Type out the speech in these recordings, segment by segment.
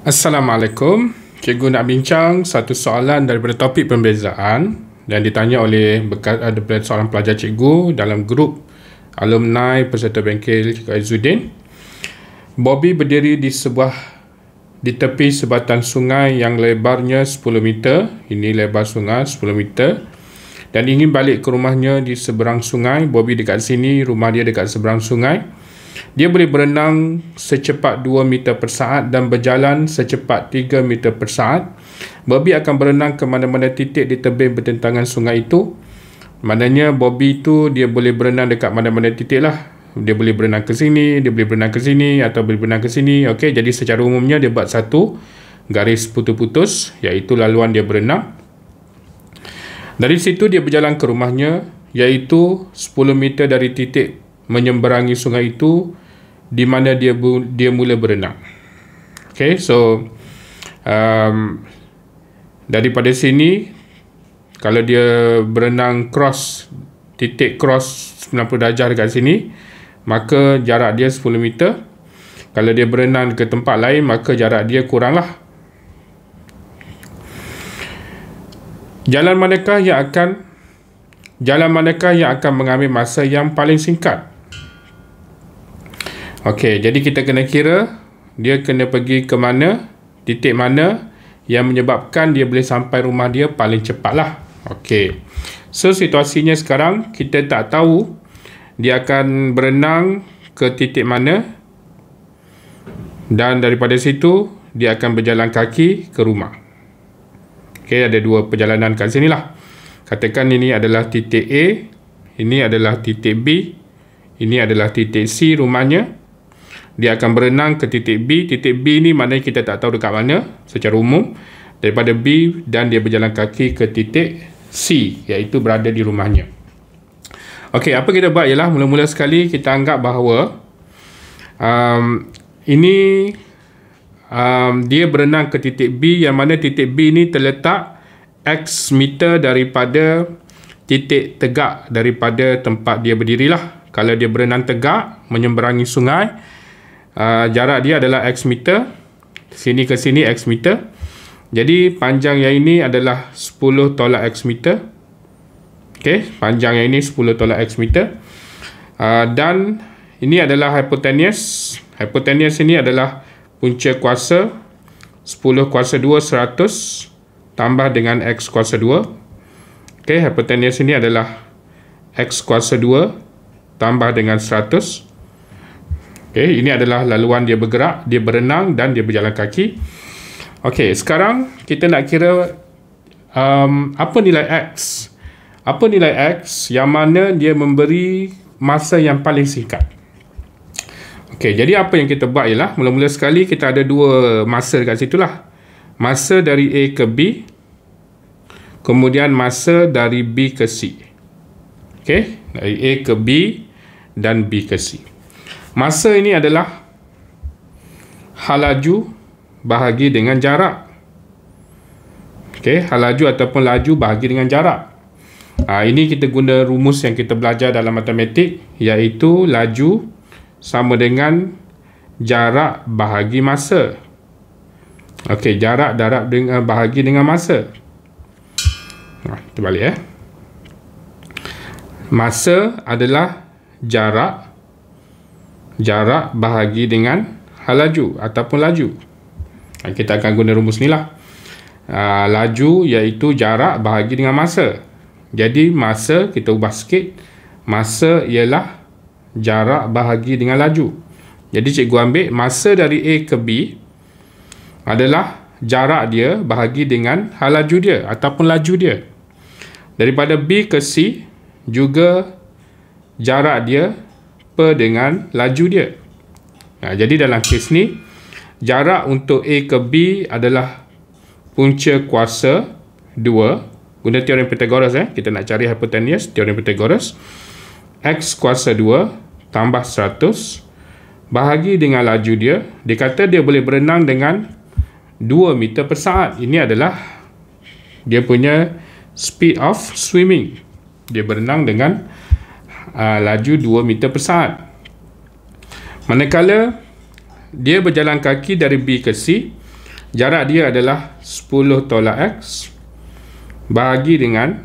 Assalamualaikum. Cikgu nak bincang satu soalan daripada topik pembezaan yang ditanya oleh daripada seorang pelajar cikgu dalam grup alumni peserta bengkel Cikgu Izzuddin. Bobby berdiri di tepi sebatan sungai yang lebarnya 10 meter. Ini lebar sungai 10 meter. Dan ingin balik ke rumahnya di seberang sungai. Bobby dekat sini, rumah dia dekat seberang sungai. Dia boleh berenang secepat 2 meter per saat dan berjalan secepat 3 meter per saat. Bobby akan berenang ke mana-mana titik di tebing bertentangan sungai itu. Maknanya Bobby itu dia boleh berenang dekat mana-mana titik lah. Dia boleh berenang ke sini, dia boleh berenang ke sini atau boleh berenang ke sini. Okey, jadi secara umumnya dia buat satu garis putus-putus iaitu laluan dia berenang. Dari situ dia berjalan ke rumahnya iaitu 10 meter dari titik menyeberangi sungai itu di mana dia mula berenang. Okay, so daripada sini kalau dia berenang titik cross 90 darjah dekat sini, maka jarak dia 10 meter. Kalau dia berenang ke tempat lain, maka jarak dia kuranglah. Jalan manakah yang akan mengambil masa yang paling singkat? Okey, jadi kita kena kira dia kena pergi ke mana, titik mana yang menyebabkan dia boleh sampai rumah dia paling cepatlah. Okey. So situasinya sekarang kita tak tahu dia akan berenang ke titik mana dan daripada situ dia akan berjalan kaki ke rumah. Okey, ada dua perjalanan kat sinilah. Katakan ini adalah titik A, ini adalah titik B, ini adalah titik C rumahnya. Dia akan berenang ke titik B. Titik B ni maknanya kita tak tahu dekat mana secara umum. Daripada B dan dia berjalan kaki ke titik C, iaitu berada di rumahnya. Okey, apa kita buat ialah mula-mula sekali kita anggap bahawa dia berenang ke titik B, yang mana titik B ni terletak X meter daripada titik tegak daripada tempat dia berdirilah. Kalau dia berenang tegak menyeberangi sungai, jarak dia adalah X meter, sini ke sini X meter. Jadi panjang yang ini adalah 10 tolak X meter. Okey, panjang yang ini 10 tolak X meter. Dan ini adalah hypotenuse. Hypotenuse ini adalah punca kuasa 10 kuasa 2 100 tambah dengan X kuasa 2. Okey, hypotenuse ini adalah X kuasa 2 tambah dengan 100. Okey, ini adalah laluan dia bergerak, dia berenang dan dia berjalan kaki. Okey, sekarang kita nak kira apa nilai X. Apa nilai X yang mana dia memberi masa yang paling singkat. Okey, jadi apa yang kita buat ialah mula-mula sekali kita ada dua masa dekat situ lah. Masa dari A ke B, kemudian masa dari B ke C. Okey, dari A ke B dan B ke C. Masa ini adalah hal laju bahagi dengan jarak. Okey, hal laju ataupun laju bahagi dengan jarak. Ini kita guna rumus yang kita belajar dalam matematik, iaitu laju sama dengan jarak bahagi masa. Okey, jarak bahagi dengan masa. Kita balik Masa adalah jarak bahagi dengan hal laju ataupun laju. Kita akan guna rumus ni lah. Laju iaitu jarak bahagi dengan masa. Jadi masa kita ubah sikit. Masa ialah jarak bahagi dengan laju. Jadi cikgu ambil masa dari A ke B adalah jarak dia bahagi dengan hal laju dia ataupun laju dia. Daripada B ke C juga jarak dia per dengan laju dia. Jadi dalam kes ni jarak untuk A ke B adalah punca kuasa 2 guna teorem Pythagoras. Kita nak cari hypotenuse, teorem Pythagoras. X kuasa 2 tambah 100 bahagi dengan laju dia. Dia kata dia boleh berenang dengan 2 meter per saat. Ini adalah dia punya speed of swimming. Dia berenang dengan laju 2 meter per saat. Manakala dia berjalan kaki dari B ke C, Jarak dia adalah 10 tolak X bahagi dengan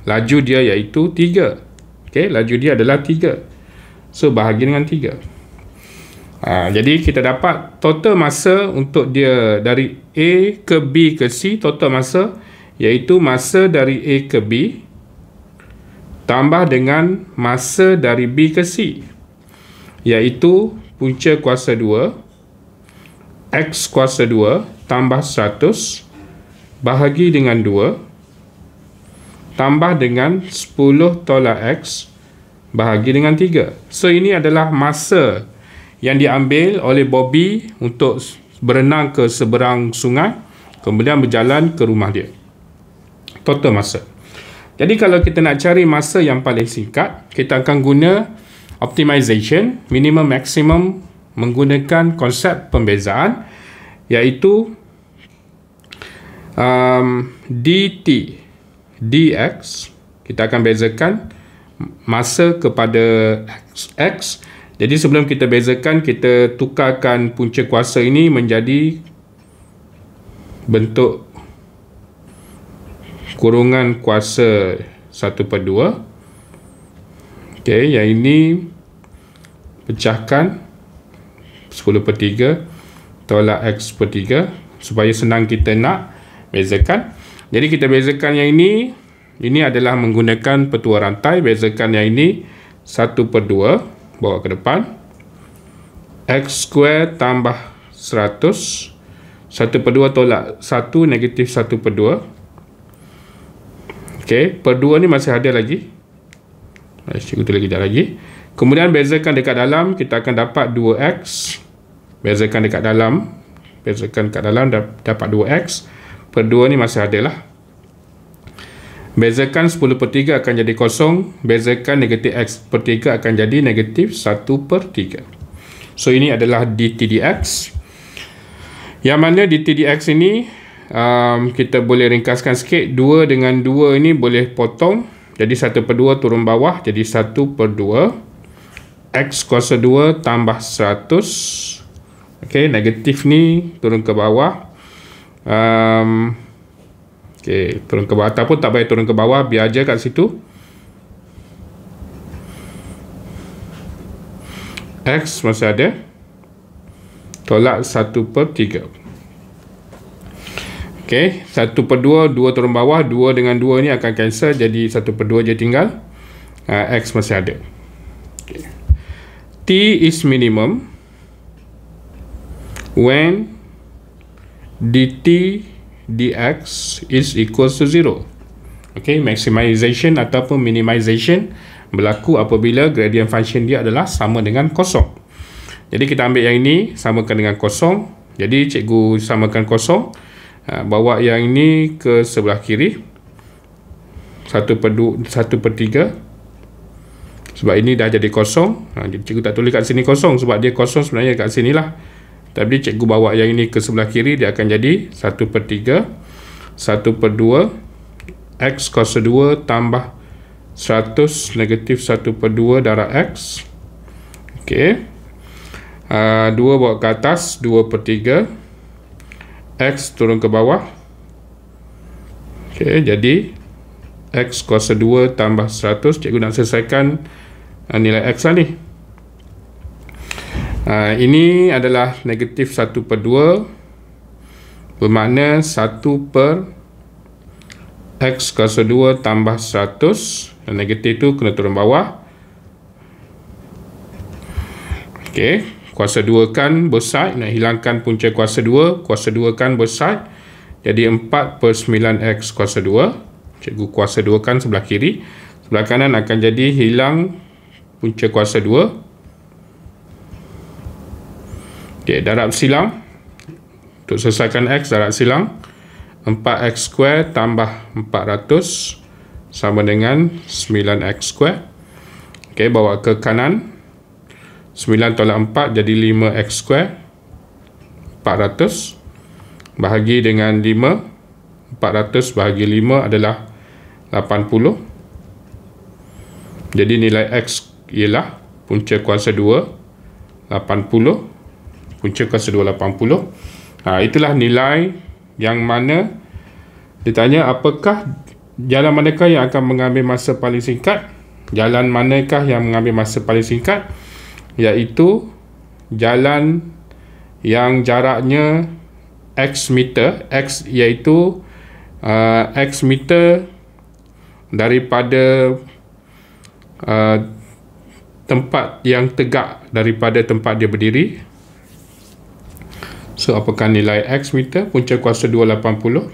laju dia iaitu 3. Okey, laju dia adalah 3. So, bahagi dengan 3. Jadi, kita dapat total masa untuk dia dari A ke B ke C, total masa iaitu masa dari A ke B tambah dengan masa dari B ke C, iaitu punca kuasa 2 X kuasa 2 tambah 100 bahagi dengan 2 tambah dengan 10 tolak X bahagi dengan 3. So, ini adalah masa yang diambil oleh Bobby untuk berenang ke seberang sungai, kemudian berjalan ke rumah dia. Total masa. Jadi, kalau kita nak cari masa yang paling singkat, kita akan guna optimization, minimum maximum, menggunakan konsep pembezaan, iaitu dt dx, kita akan bezakan masa kepada x. Jadi sebelum kita bezakan, kita tukarkan punca kuasa ini menjadi bentuk kurungan kuasa 1/2. Okey, yang ini pecahkan 10/3 tolak x/3 supaya senang kita nak bezakan. Jadi kita bezakan yang ini adalah menggunakan petua rantai. Bezakan yang ini 1/2, bawa ke depan. X square tambah 100, 1/2 tolak 1 negatif 1/2. Okey, per 2 ni masih ada lagi. Cikgu tulis kejap lagi. Kemudian bezakan dekat dalam, kita akan dapat 2x. Bezakan dekat dalam, dapat 2x. Per 2 ni masih ada lah. Bezakan 10/3 akan jadi kosong. Bezakan negatif x/3 akan jadi negatif 1/3. So, ini adalah dt dx. Yang mana dt dx ini kita boleh ringkaskan sikit. 2 dengan 2 ini boleh potong. Jadi 1/2 turun bawah. Jadi 1/2 x kuasa 2 tambah 100. Okey, negatif ni turun ke bawah. Okey, turun ke bawah ataupun tak payah turun ke bawah, biar aja kat situ. X masih ada. Tolak 1/3. Okey, 1/2, 2 turun bawah, 2 dengan 2 ni akan cancel, jadi 1/2 je tinggal. X masih ada. Okay. T is minimum when dt dx is equals to 0. Okay, maximization ataupun minimization berlaku apabila gradient function dia adalah sama dengan kosong. Jadi kita ambil yang ini, samakan dengan kosong. Jadi cikgu samakan kosong, bawa yang ini ke sebelah kiri, 1/3. Sebab ini dah jadi kosong. Jadi cikgu tak tulis kat sini kosong sebab dia kosong sebenarnya kat sini lah. Tapi cikgu bawa yang ini ke sebelah kiri, dia akan jadi 1/3 1/2 x kuasa 2 tambah 100 negatif 1/2 darab x. Okey. 2 bawa ke atas, 2/3 x turun ke bawah. Okey, jadi x kuasa 2 tambah 100. Cikgu nak selesaikan nilai x lah ni. Ini adalah negatif 1/2, bermakna 1 x kuasa 2 tambah 100, dan negatif tu kena turun bawah. Okey, kuasa 2 kan both side, nak hilangkan punca kuasa 2, kuasa 2 kan both side, jadi 4/9x kuasa 2. Cikgu kuasa 2 kan sebelah kiri, sebelah kanan akan jadi hilang punca kuasa 2. Okey, darab silang. Untuk selesaikan x, darab silang. 4x square tambah 400 sama dengan 9x square. Okey, bawa ke kanan. 9 tolak 4 jadi 5x square. 400 bahagi dengan 5. 400 bahagi 5 adalah 80. Jadi nilai x ialah punca kuasa 2 80. Punca kuasa 2 80. Itulah nilai yang mana ditanya apakah jalan manakah yang akan mengambil masa paling singkat. Jalan manakah yang mengambil masa paling singkat? Iaitu jalan yang jaraknya X meter. X iaitu X meter daripada tempat yang tegak daripada tempat dia berdiri. So, apakah nilai X meter? Punca kuasa 280.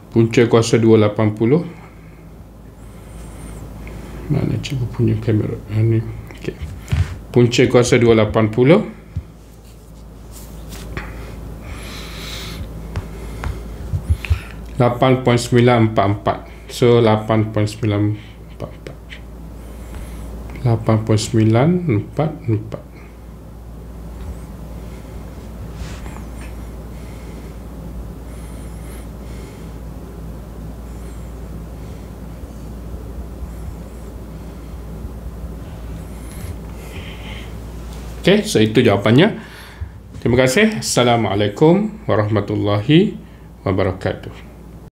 Punca kuasa 280. Mana cikgu punya kamera? Ini. Okay. Punca kuasa 280. 8.944. So, 8.944. 8.944. Okey, so itu jawapannya. Terima kasih. Assalamualaikum warahmatullahi wabarakatuh.